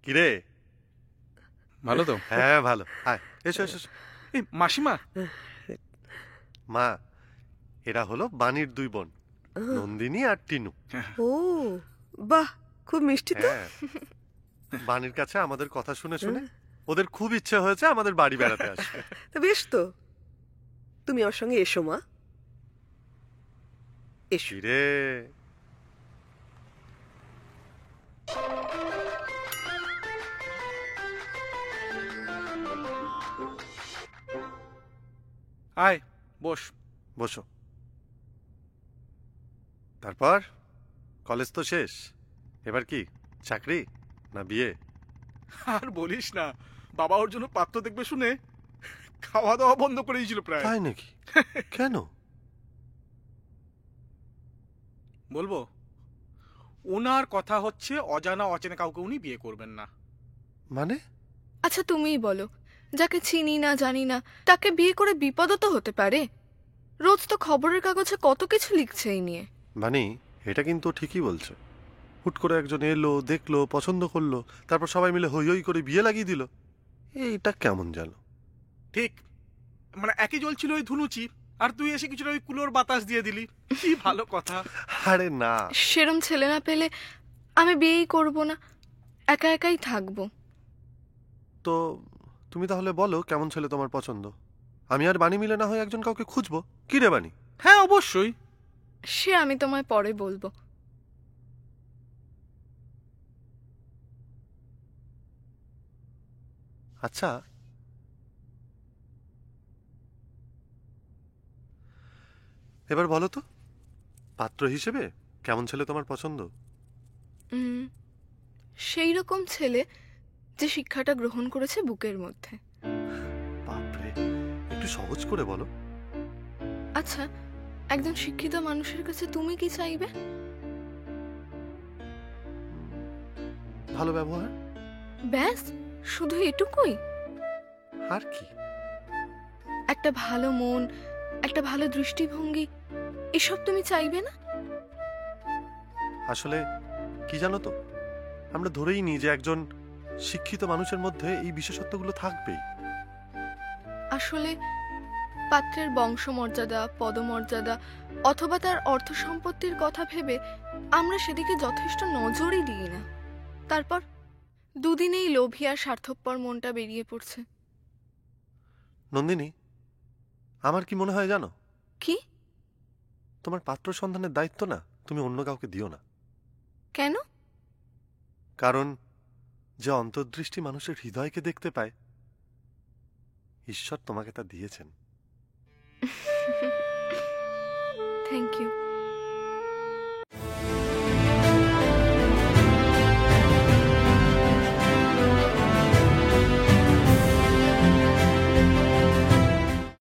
কিরে? ভালো তো? হ্যাঁ ভালো। আয়, এসো এসো এসো। এই মাসিমা, মা, এরা হলো বাণীর দুই বোন, নন্দিনী আর টিনু। ও বাহ, খুব মিষ্টি তো। হ্যাঁ, বাণীর কাছে আমাদের কথা শুনে শুনে ওদের খুব ইচ্ছে হয়েছে আমাদের বাড়ি বেড়াতে আসবে। তা বেশ তো, তুমি ওর সঙ্গে এসো মা, এসো। কিরে? আয় বস। বসো। তারপর কলেজ তো শেষ, এবার কি চাকরি না বিয়ে? আর বলিস না, বাবা ওর জন্য পাত্র দেখবে শুনে খাওয়া দাওয়া বন্ধ করে দিয়েছিল প্রায়। তাই নাকি? কেন? বলবো, ওনার কথা হচ্ছে অজানা অচেনা কাউকে উনি বিয়ে করবেন না। মানে? আচ্ছা তুমিই বলো, যাকে চিনি না জানি না তাকে বিয়ে করে বিপদও তো হতে পারে। রোজ তো খবরের কাগজে কত কিছু লিখছে এই নিয়ে। মানে এটা কিন্তু ও ঠিকই বলছে। হুট করে একজন এলো, দেখলো, পছন্দ করলো, তারপর সবাই মিলে হই হই করে বিয়ে লাগিয়ে দিল। এইটা কেমন জানো? ঠিক, মানে একই জ্বলছিল ওই ধুনুচি, আর তুই এসে কিছুটা ওই কুলোর বাতাস দিয়ে দিলি। কি ভালো কথা। আরে না, সেরম ছেলে না পেলে আমি বিয়েই করব না, একা একাই থাকবো। তো তুমি তাহলে বলো কেমন ছেলে তোমার পছন্দ। আমি আর বাণী মিলে না হয় একজন কাউকে খুঁজবো। কি রে বাণী? হ্যাঁ অবশ্যই। সে আমি তোমায় পরে বলবো। আচ্ছা, এবার বলো তো, পাত্র হিসেবে কেমন ছেলে তোমার পছন্দ? সেই রকম ছেলে যে শিক্ষাটা গ্রহণ করেছে বুকের মধ্যে। বাপরে, একটু সহজ করে বলো। আচ্ছা, একজন শিক্ষিত মানুষের কাছে তুমি কি চাইবে? ভালো ব্যবহার। ব্যাস, শুধু এটুকুই? আর কি? একটা ভালো মন, একটা ভালো দৃষ্টিভঙ্গি, এসব তুমি চাইবে না? আসলে কি জানো তো, আমরা ধরেই নিই যে একজন শিক্ষিত মানুষের মধ্যে এই বিশেষত্বগুলো থাকবেই। আসলে পাত্রের বংশমর্যাদা, পদমর্যাদা অথবা তার অর্থ সম্পত্তির কথা ভেবে আমরা সেদিকে যথেষ্ট নজরই দিই না। তারপর দুদিনেই লোভী আর স্বার্থপর মনটা বেরিয়ে পড়ছে। নন্দিনী, আমার কি মনে হয় জানো, কি? তোমার পাত্র সন্ধানের দায়িত্ব না তুমি অন্য কাউকে দিও না। কেন? কারণ যে অন্তর্দৃষ্টি মানুষের হৃদয়কে দেখতে পায়, ঈশ্বর তোমাকে তা দিয়েছেন।